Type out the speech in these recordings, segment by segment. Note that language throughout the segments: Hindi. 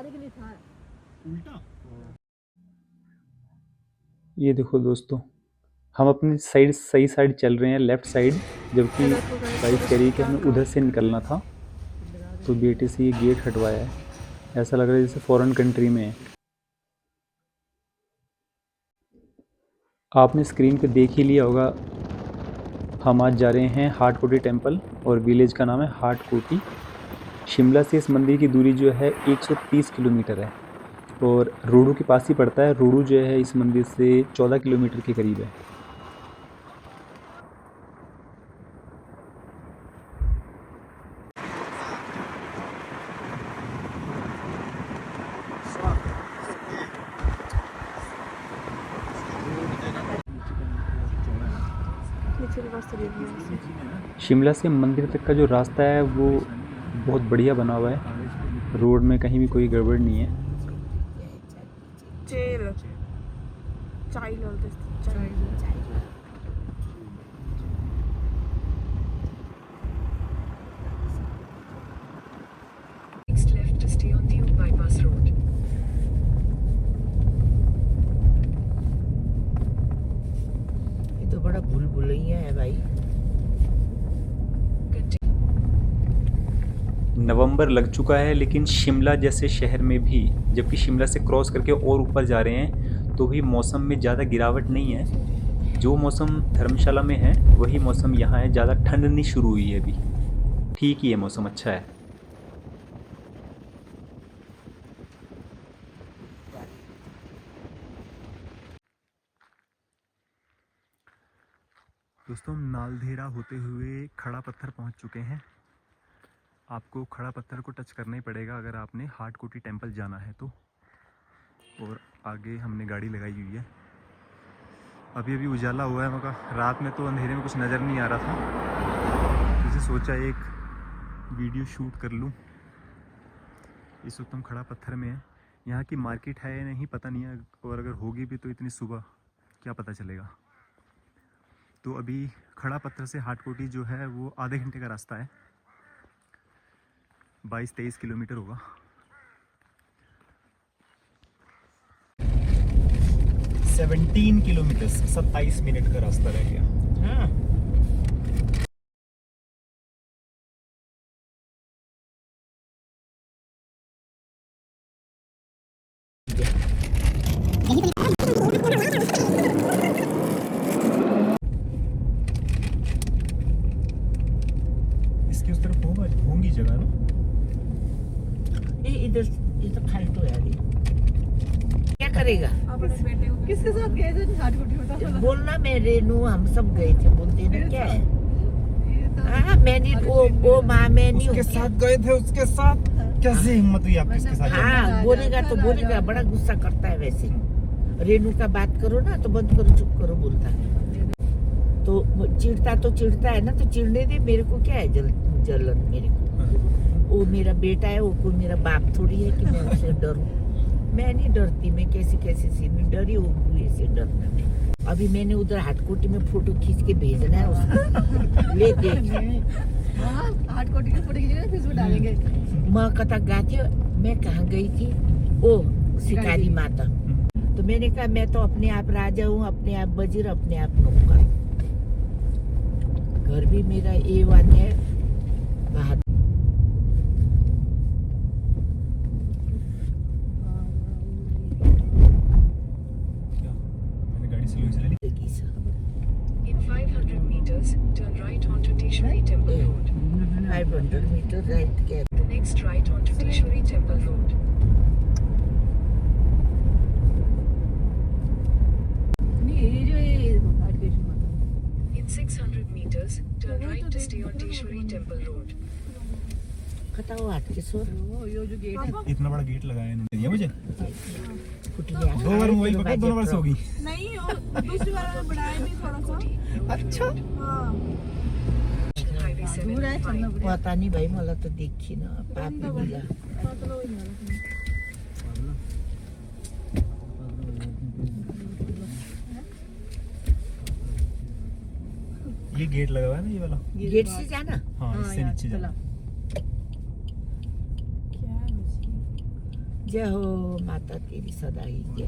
उल्टा। ये देखो दोस्तों, हम अपनी साइड सही साइड चल रहे हैं, लेफ़्ट साइड, जबकि गाइस कह रही है कि हमें उधर से निकलना था। तो बेटे से ये गेट हटवाया है, ऐसा लग रहा है जैसे फॉरेन कंट्री में है। आपने स्क्रीन पे देख ही लिया होगा, हम आज जा रहे हैं हाट कोटी टेम्पल और विलेज का नाम है हाट कोटी। शिमला से इस मंदिर की दूरी जो है 130 किलोमीटर है और रोडू के पास ही पड़ता है। रोडू जो है इस मंदिर से 14 किलोमीटर के करीब है। शिमला से मंदिर तक का जो रास्ता है वो बहुत बढ़िया बना हुआ है, रोड में कहीं भी कोई गड़बड़ नहीं है। Next left to stay on the bypass road. ये तो बड़ा भूल भुलैया है भाई। नवंबर लग चुका है लेकिन शिमला जैसे शहर में भी, जबकि शिमला से क्रॉस करके और ऊपर जा रहे हैं, तो भी मौसम में ज़्यादा गिरावट नहीं है। जो मौसम धर्मशाला में है वही मौसम यहाँ है। ज़्यादा ठंड नहीं शुरू हुई है अभी, ठीक ही है, मौसम अच्छा है। दोस्तों, नालधेरा होते हुए खड़ा पत्थर पहुंच चुके हैं। आपको खड़ा पत्थर को टच करना ही पड़ेगा अगर आपने हाट कोटी टेम्पल जाना है तो। और आगे हमने गाड़ी लगाई हुई है। अभी अभी उजाला हुआ है मगर रात में तो अंधेरे में कुछ नज़र नहीं आ रहा था, मुझे सोचा एक वीडियो शूट कर लूं। इस वक्त हम खड़ा पत्थर में है। यहाँ की मार्केट है या नहीं पता नहीं है, और अगर होगी भी तो इतनी सुबह क्या पता चलेगा। तो अभी खड़ा पत्थर से हाट कोटी जो है वो आधे घंटे का रास्ता है, 22-23 किलोमीटर होगा। 17 किलोमीटर, 27 मिनट का रास्ता रह गया। हाँ। इसके उस तरफ होंगी जगह ना। ये इधर ये तो फालतू है अभी। क्या करेगा? किसके साथ गए थे हाट कोटी में? बोलना मैं रेनू हम सब गए थे, बोलते ना क्या है। हाँ मैंने वो माँ मैं नहीं उसके साथ गए थे, उसके साथ कैसे हिम्मत हुई आपकी इसके साथ? हाँ बोलेगा तो बोलेगा, बड़ा गुस्सा करता है वैसे। रेनू का बात करो ना तो बंद करो, चुप करो बोलता है। तो चिढ़ता है ना, तो चिढ़ने दे, मेरे को क्या है जलन मेरे को। वो मेरा बेटा है, वो कोई मेरा बाप थोड़ी है कि मैं उससे डरूं। मैं नहीं डरती, मैं कैसी सी नहीं डरी, वो कुएं से डरना मैं। अभी मैंने उधर हाटकोटी में फोटो खींच के भेजना है उसको। ले देख हाट कोटी की फोटो खींचेंगे, फेसबुक डालेंगे। माँ कथा गाती, मैं कहाँ गई थी, ओ शिकारी माता। तो मैंने कहा मैं तो अपने आप राजा हूँ, अपने आप वजीर, अपने आप नौकर। घर भी मेरा A1 है, बाहर। मैंने गाड़ी स्लो चला ली। In 500 meters, turn right onto Teshwari Temple Road. 500 meter right के। The next right onto Teshwari Temple Road. नहीं, ये जो ये हाट कोटी में। In 600 meters, turn right to stay on Teshwari Temple Road. बताओ हाट के सोर वो ये जो गेट है। इतना बड़ा गेट लगाया इन्होंने, ये मुझे कुटिया 2 बार मोबाइल पकड़ा, 2 बार सो गई। नहीं, वो दूसरी बार में बढ़ाया भी थोड़ा सा। अच्छा, हाँ, Highway 7 दूर है, चलना पड़ेगा। पता नहीं भाई, मला तो देखी ना पाप दिला। ये गेट लगा हुआ है ना, ये वाला। गेट से जाना। हाँ, इससे नीचे जाना। जय हो माता तेरी सदा ही जय।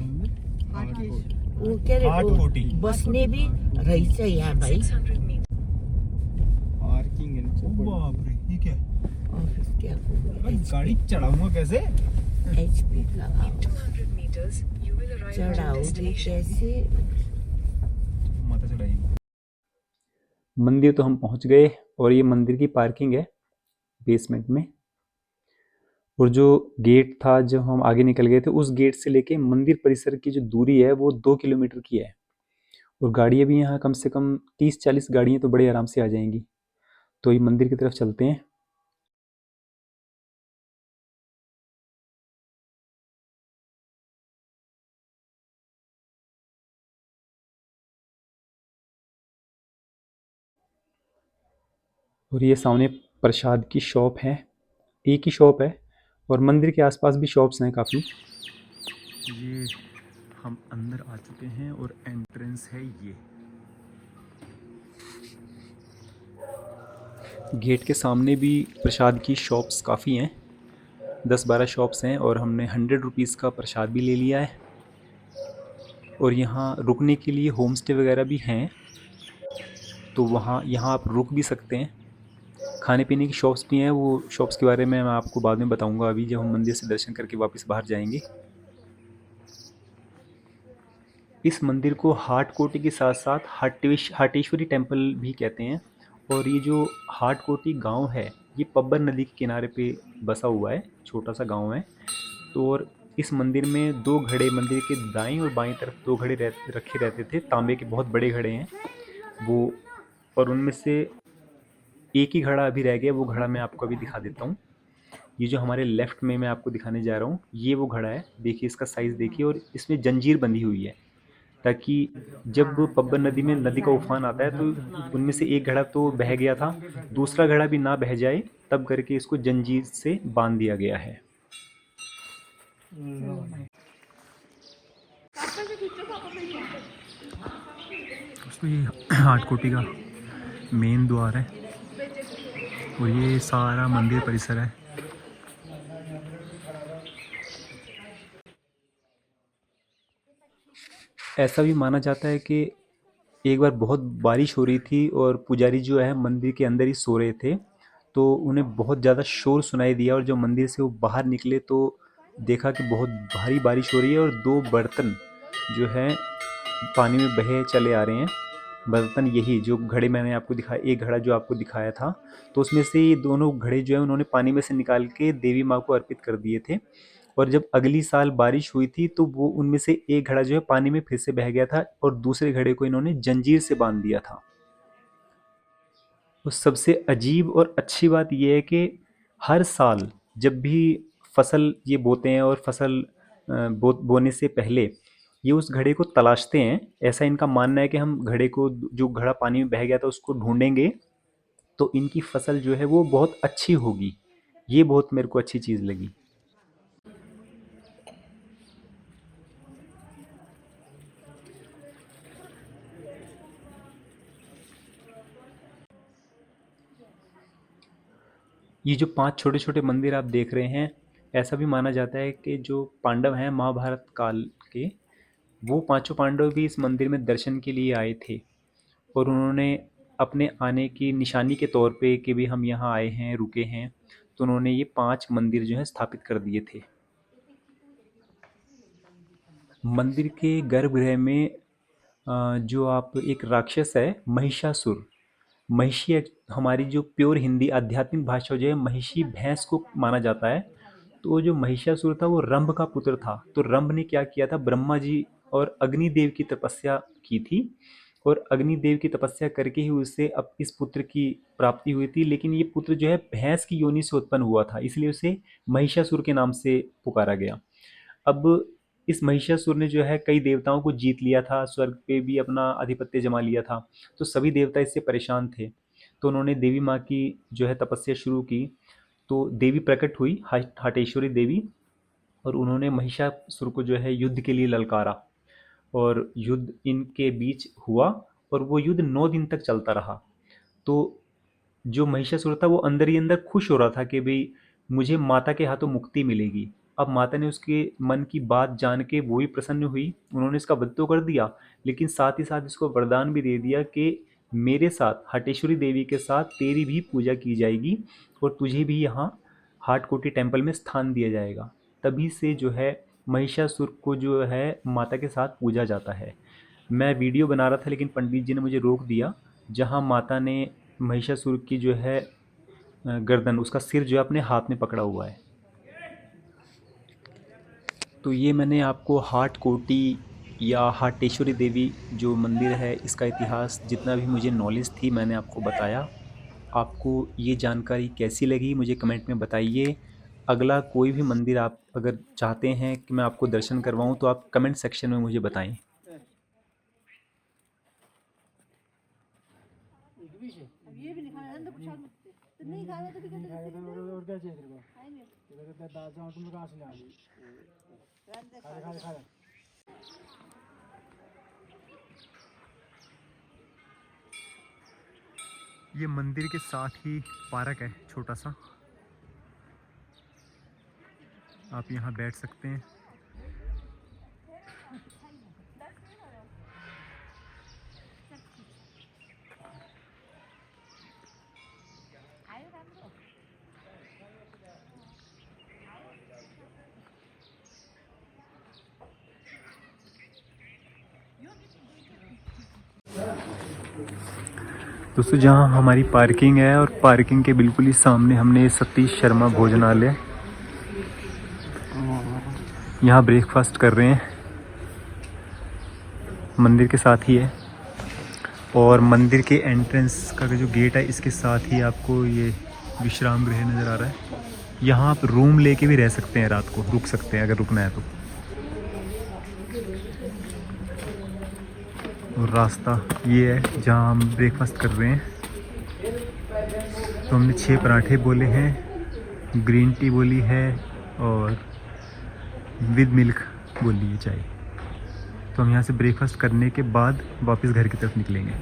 हाटकेश वो क्या रे हाट वो कोटी। बसने भी रही से यहाँ भाई 600 meters. पार्किंग है नीचे। ओ बाप रे, ये क्या है? और फिर क्या भाई गाड़ी चढ़ाऊंगा कैसे? HP का In 200 meters, you will arrive at your चढ़ाओगे destination. कैसे? माता चढ़ाएगी। मंदिर तो हम पहुंच गए और ये मंदिर की पार्किंग है बेसमेंट में। और जो गेट था जब हम आगे निकल गए थे, उस गेट से लेके मंदिर परिसर की जो दूरी है वो 2 किलोमीटर की है। और गाड़ियाँ भी यहाँ कम से कम 30-40 गाड़ियाँ तो बड़े आराम से आ जाएंगी। तो ये मंदिर की तरफ चलते हैं। और ये सामने प्रसाद की शॉप है, एक ही शॉप है और मंदिर के आसपास भी शॉप्स हैं काफ़ी। ये हम अंदर आ चुके हैं और एंट्रेंस है ये। गेट के सामने भी प्रसाद की शॉप्स काफ़ी हैं, 10-12 शॉप्स हैं और हमने 100 रुपीज़ का प्रसाद भी ले लिया है। और यहाँ रुकने के लिए होम स्टे वगैरह भी हैं, तो यहाँ आप रुक भी सकते हैं। खाने पीने की शॉप्स भी हैं, वो शॉप्स के बारे में मैं आपको बाद में बताऊंगा, अभी जब हम मंदिर से दर्शन करके वापस बाहर जाएंगे। इस मंदिर को हाट कोटी के साथ साथ हाटेश्वरी टेम्पल भी कहते हैं। और ये जो हाट कोटी गाँव है, ये पब्बर नदी के किनारे पे बसा हुआ है, छोटा सा गाँव है। तो और इस मंदिर में 2 घड़े, मंदिर के दाईं और बाईं तरफ 2 घड़े रखे रहते थे, तांबे के बहुत बड़े घड़े हैं वो। और उनमें से एक ही घड़ा अभी रह गया, वो घड़ा मैं आपको अभी दिखा देता हूँ। ये जो हमारे लेफ्ट में मैं आपको दिखाने जा रहा हूँ, ये वो घड़ा है। देखिए इसका साइज़ देखिए, और इसमें जंजीर बंधी हुई है ताकि जब पब्बर नदी में नदी का उफान आता है तो उनमें से एक घड़ा तो बह गया था, दूसरा घड़ा भी ना बह जाए तब करके इसको जंजीर से बांध दिया गया है। दोस्तों ये हाट कोटी का मेन द्वार है और ये सारा मंदिर परिसर है। ऐसा भी माना जाता है कि एक बार बहुत बारिश हो रही थी और पुजारी जो है मंदिर के अंदर ही सो रहे थे, तो उन्हें बहुत ज़्यादा शोर सुनाई दिया और जब मंदिर से वो बाहर निकले तो देखा कि बहुत भारी बारिश हो रही है और 2 बर्तन जो हैं पानी में बहे चले आ रहे हैं। बर्तन यही जो घड़े मैंने आपको दिखाया, एक घड़ा जो आपको दिखाया था, तो उसमें से ये दोनों घड़े जो है उन्होंने पानी में से निकाल के देवी माँ को अर्पित कर दिए थे। और जब अगली साल बारिश हुई थी तो वो उनमें से एक घड़ा जो है पानी में फिर से बह गया था और दूसरे घड़े को इन्होंने जंजीर से बांध दिया था। और सबसे अजीब और अच्छी बात यह है कि हर साल जब भी फसल ये बोते हैं और फसल बोने से पहले ये उस घड़े को तलाशते हैं। ऐसा इनका मानना है कि हम घड़े को, जो घड़ा पानी में बह गया था, उसको ढूंढेंगे तो इनकी फसल जो है वो बहुत अच्छी होगी। ये बहुत मेरे को अच्छी चीज़ लगी। ये जो 5 छोटे छोटे मंदिर आप देख रहे हैं, ऐसा भी माना जाता है कि जो पांडव हैं महाभारत काल के, वो पांचों पांडव भी इस मंदिर में दर्शन के लिए आए थे और उन्होंने अपने आने की निशानी के तौर पे कि भी हम यहाँ आए हैं, रुके हैं, तो उन्होंने ये 5 मंदिर जो हैं स्थापित कर दिए थे। मंदिर के गर्भगृह में जो आप एक राक्षस है महिषासुर, महिषी हमारी जो प्योर हिंदी आध्यात्मिक भाषा जो है, महिषी भैंस को माना जाता है। तो वो जो महिषासुर था वो रंभ का पुत्र था। तो रंभ ने क्या किया था, ब्रह्मा जी और अग्निदेव की तपस्या की थी और अग्निदेव की तपस्या करके ही उसे अब इस पुत्र की प्राप्ति हुई थी। लेकिन ये पुत्र जो है भैंस की योनि से उत्पन्न हुआ था, इसलिए उसे महिषासुर के नाम से पुकारा गया। अब इस महिषासुर ने जो है कई देवताओं को जीत लिया था, स्वर्ग पे भी अपना आधिपत्य जमा लिया था। तो सभी देवता इससे परेशान थे, तो उन्होंने देवी माँ की जो है तपस्या शुरू की। तो देवी प्रकट हुई, हाटेश्वरी देवी, और उन्होंने महिषासुर को जो है युद्ध के लिए ललकारा और युद्ध इनके बीच हुआ और वो युद्ध 9 दिन तक चलता रहा। तो जो महिषासुर था वो अंदर ही अंदर खुश हो रहा था कि भाई मुझे माता के हाथों मुक्ति मिलेगी। अब माता ने उसके मन की बात जान के वो भी प्रसन्न हुई, उन्होंने इसका वध तो कर दिया, लेकिन साथ ही साथ इसको वरदान भी दे दिया कि मेरे साथ हटेश्वरी देवी के साथ तेरी भी पूजा की जाएगी और तुझे भी यहाँ हाटकोटी टेम्पल में स्थान दिया जाएगा। तभी से जो है महिषासुर को जो है माता के साथ पूजा जाता है। मैं वीडियो बना रहा था लेकिन पंडित जी ने मुझे रोक दिया, जहाँ माता ने महिषासुर की जो है गर्दन, उसका सिर जो है अपने हाथ में पकड़ा हुआ है। तो ये मैंने आपको हाटकोटी या हाटेश्वरी देवी जो मंदिर है इसका इतिहास जितना भी मुझे नॉलेज थी मैंने आपको बताया। आपको ये जानकारी कैसी लगी मुझे कमेंट में बताइए। अगला कोई भी मंदिर आप अगर चाहते हैं कि मैं आपको दर्शन करवाऊं तो आप कमेंट सेक्शन में मुझे बताएं। अब ये भी नहीं खाना है तो कुछ तो नहीं खाना तो क्या और क्या चाहिए तेरे को इधर दाल चावल तुम कहाँ से ला ली खा खा ये मंदिर के साथ ही पार्क है छोटा सा, आप यहाँ बैठ सकते हैं। दोस्तों जहाँ हमारी पार्किंग है और पार्किंग के बिल्कुल ही सामने हमने सतीश शर्मा भोजनालय, यहाँ ब्रेकफास्ट कर रहे हैं, मंदिर के साथ ही है। और मंदिर के एंट्रेंस का जो गेट है इसके साथ ही आपको ये विश्राम गृह नज़र आ रहा है। यहाँ आप रूम लेके भी रह सकते हैं, रात को रुक सकते हैं अगर रुकना है तो। और रास्ता ये है जहाँ हम ब्रेकफास्ट कर रहे हैं। तो हमने 6 पराठे बोले हैं, ग्रीन टी बोली है और विद मिल्क बोली है चाय। तो हम यहाँ से ब्रेकफास्ट करने के बाद वापस घर की तरफ निकलेंगे।